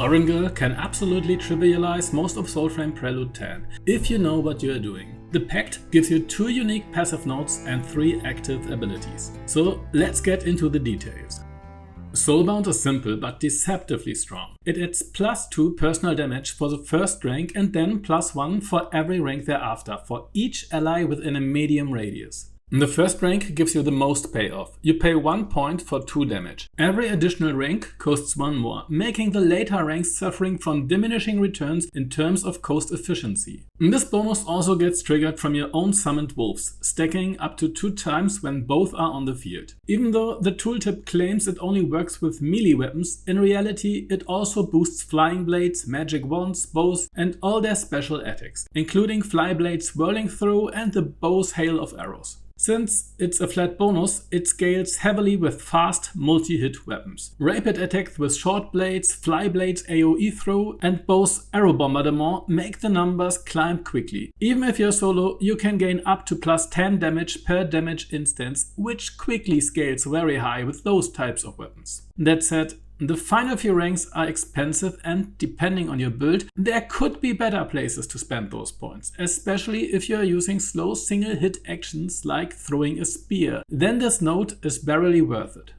Orengall can absolutely trivialize most of Soulframe Prelude 10, if you know what you are doing. The Pact gives you 2 unique passive nodes and 3 active abilities. So let's get into the details. Soulbound is simple but deceptively strong. It adds +2 personal damage for the first rank and then +1 for every rank thereafter for each ally within a medium radius. The first rank gives you the most payoff. You pay 1 point for 2 damage. Every additional rank costs 1 more, making the later ranks suffering from diminishing returns in terms of cost efficiency. This bonus also gets triggered from your own summoned wolves, stacking up to 2 times when both are on the field. Even though the tooltip claims it only works with melee weapons, in reality it also boosts flying blades, magic wands, bows and all their special attacks, including flyblade swirling through and the bow's hail of arrows. Since it's a flat bonus, it scales heavily with fast multi-hit weapons. Rapid attacks with short blades, fly blades AoE throw and bow's arrow bombardement make the numbers climb quickly. Even if you're solo, you can gain up to +10 damage per damage instance, which quickly scales very high with those types of weapons. That said, the final few ranks are expensive and, depending on your build, there could be better places to spend those points, especially if you are using slow single hit actions like throwing a spear. Then this node is barely worth it.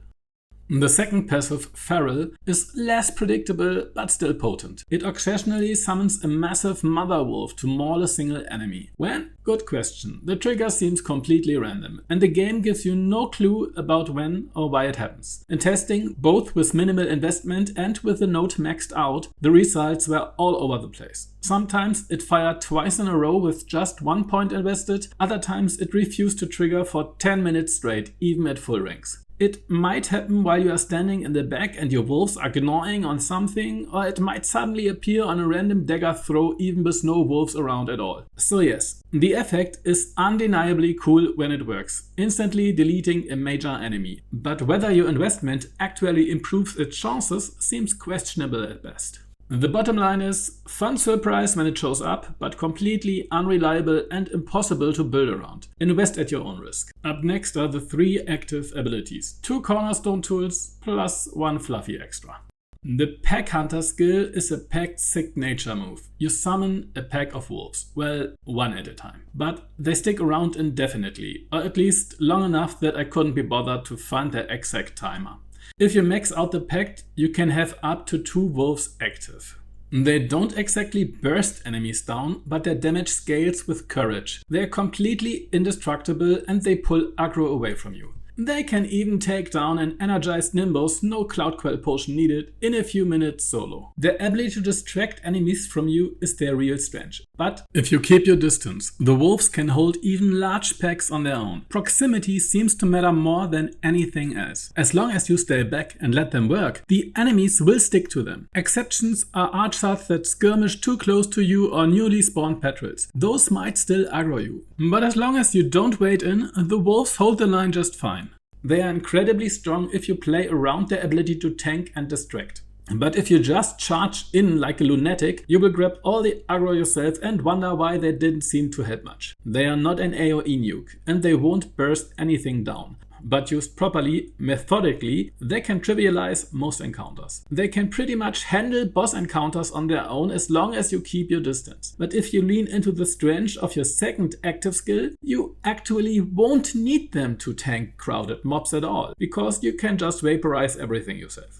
The second passive, Feral, is less predictable but still potent. It occasionally summons a massive mother wolf to maul a single enemy. When? Good question. The trigger seems completely random and the game gives you no clue about when or why it happens. In testing, both with minimal investment and with the node maxed out, the results were all over the place. Sometimes it fired twice in a row with just 1 point invested, other times it refused to trigger for 10 minutes straight, even at full ranks. It might happen while you are standing in the back and your wolves are gnawing on something, or it might suddenly appear on a random dagger throw even with no wolves around at all. So yes, the effect is undeniably cool when it works, instantly deleting a major enemy. But whether your investment actually improves its chances seems questionable at best. The bottom line is, fun surprise when it shows up, but completely unreliable and impossible to build around. Invest at your own risk. Up next are the 3 active abilities, 2 cornerstone tools plus 1 fluffy extra. The Packhunter skill is a packed signature move. You summon a pack of wolves, well, 1 at a time. But they stick around indefinitely, or at least long enough that I couldn't be bothered to find their exact timer. If you max out the pact, you can have up to 2 wolves active. They don't exactly burst enemies down, but their damage scales with courage. They are completely indestructible and they pull aggro away from you. They can even take down an energized Nimbus, no Cloud Quell potion needed, in a few minutes solo. Their ability to distract enemies from you is their real strength. But if you keep your distance, the wolves can hold even large packs on their own. Proximity seems to matter more than anything else. As long as you stay back and let them work, the enemies will stick to them. Exceptions are archers that skirmish too close to you or newly spawned petrels. Those might still aggro you. But as long as you don't wade in, the wolves hold the line just fine. They are incredibly strong if you play around their ability to tank and distract. But if you just charge in like a lunatic, you will grab all the aggro yourself and wonder why they didn't seem to help much. They are not an AoE nuke and they won't burst anything down. But used properly, methodically, they can trivialize most encounters. They can pretty much handle boss encounters on their own as long as you keep your distance. But if you lean into the strength of your second active skill, you actually won't need them to tank crowded mobs at all, because you can just vaporize everything yourself.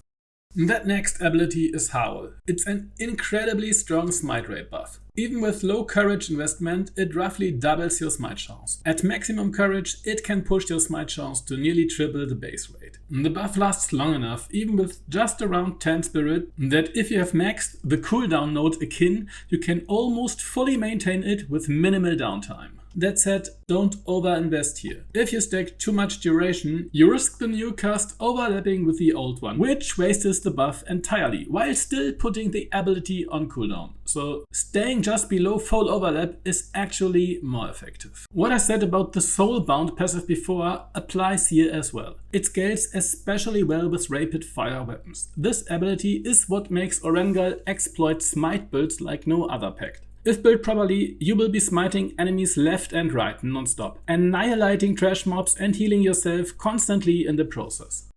That next ability is Howl. It's an incredibly strong smite rate buff. Even with low courage investment, it roughly doubles your smite chance. At maximum courage, it can push your smite chance to nearly triple the base rate. The buff lasts long enough, even with just around 10 spirit, that if you have maxed the cooldown node Akin, you can almost fully maintain it with minimal downtime. That said, don't overinvest here. If you stack too much duration, you risk the new cast overlapping with the old one, which wastes the buff entirely, while still putting the ability on cooldown. So staying just below full overlap is actually more effective. What I said about the Soulbound passive before applies here as well. It scales especially well with rapid fire weapons. This ability is what makes Orengall exploit smite builds like no other pact. If built properly, you will be smiting enemies left and right non-stop, annihilating trash mobs and healing yourself constantly in the process.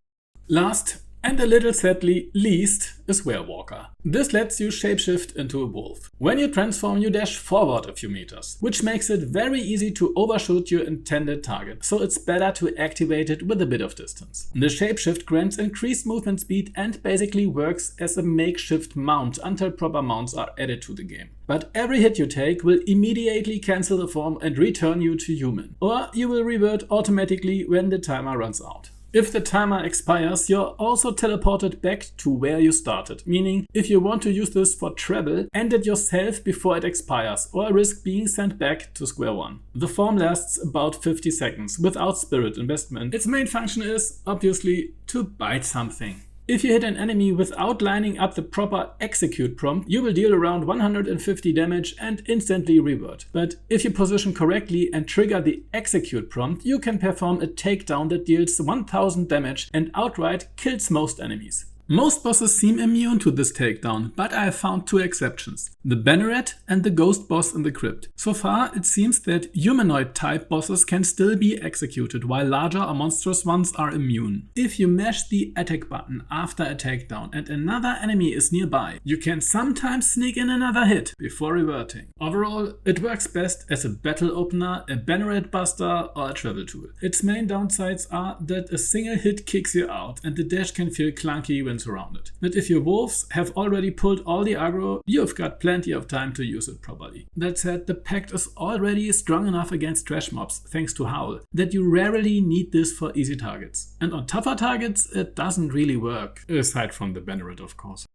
Last, And a little sadly least is Werewalker. This lets you shapeshift into a wolf. When you transform, you dash forward a few meters, which makes it very easy to overshoot your intended target, so it's better to activate it with a bit of distance. The shapeshift grants increased movement speed and basically works as a makeshift mount until proper mounts are added to the game. But every hit you take will immediately cancel the form and return you to human, or you will revert automatically when the timer runs out. If the timer expires, you're also teleported back to where you started, meaning if you want to use this for travel, end it yourself before it expires or risk being sent back to square one. The form lasts about 50 seconds without spirit investment. Its main function is, obviously, to bite something. If you hit an enemy without lining up the proper execute prompt, you will deal around 150 damage and instantly revert. But if you position correctly and trigger the execute prompt, you can perform a takedown that deals 1000 damage and outright kills most enemies. Most bosses seem immune to this takedown, but I have found two exceptions: the Banneret and the ghost boss in the crypt. So far, it seems that humanoid type bosses can still be executed, while larger or monstrous ones are immune. If you mash the attack button after a takedown and another enemy is nearby, you can sometimes sneak in another hit before reverting. Overall, it works best as a battle opener, a Banneret buster, or a travel tool. Its main downsides are that a single hit kicks you out and the dash can feel clunky when surrounded. But if your wolves have already pulled all the aggro, you've got plenty of time to use it properly. That said, the pact is already strong enough against trash mobs, thanks to Howl, that you rarely need this for easy targets. And on tougher targets, it doesn't really work, aside from the Banneret of course.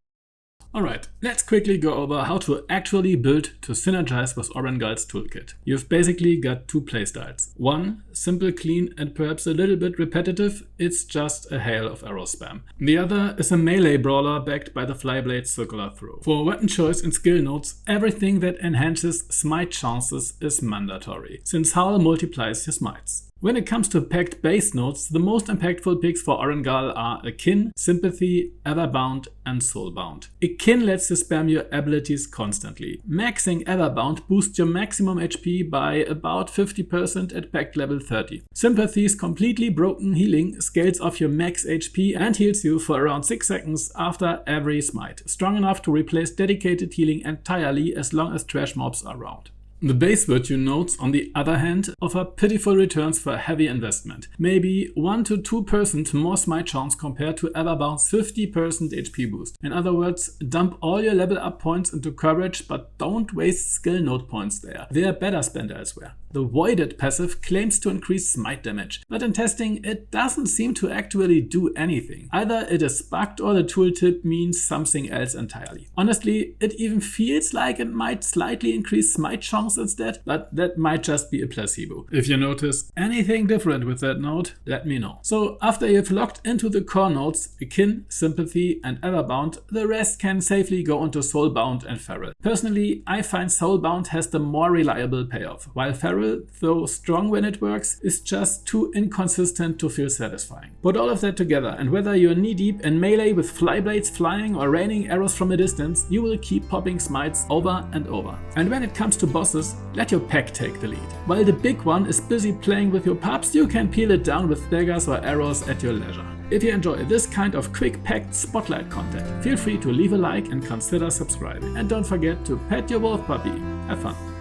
Alright, let's quickly go over how to actually build to synergize with Orengall's toolkit. You've basically got two playstyles. One, simple, clean, and perhaps a little bit repetitive, it's just a hail of arrow spam. The other is a melee brawler backed by the flyblade circular throw. For weapon choice and skill nodes, everything that enhances smite chances is mandatory, since Howl multiplies your smites. When it comes to pact base nodes, the most impactful picks for Orengall are Akin, Sympathy, Everbound, and Soulbound. Akin lets you spam your abilities constantly. Maxing Everbound boosts your maximum HP by about 50% at pact level 30. Sympathy's completely broken healing scales off your max HP and heals you for around 6 seconds after every smite, strong enough to replace dedicated healing entirely as long as trash mobs are around. The base virtue nodes, on the other hand, offer pitiful returns for a heavy investment. Maybe 1 to 2% more smite chance compared to Everbound's 50% HP boost. In other words, dump all your level up points into courage, but don't waste skill node points there. They are better spent elsewhere. The Voided passive claims to increase smite damage, but in testing it doesn't seem to actually do anything. Either it is bugged or the tooltip means something else entirely. Honestly, it even feels like it might slightly increase smite chance instead, but that might just be a placebo. If you notice anything different with that node, let me know. So after you've logged into the core nodes, Akin, Sympathy, and Everbound, the rest can safely go into Soulbound and Feral. Personally, I find Soulbound has the more reliable payoff, while Feral, though strong when it works, is just too inconsistent to feel satisfying. Put all of that together, and whether you're knee deep in melee with flyblades flying or raining arrows from a distance, you will keep popping smites over and over. And when it comes to bosses, let your pack take the lead. While the big one is busy playing with your pups, you can peel it down with daggers or arrows at your leisure. If you enjoy this kind of quick packed spotlight content, feel free to leave a like and consider subscribing. And don't forget to pet your wolf puppy. Have fun.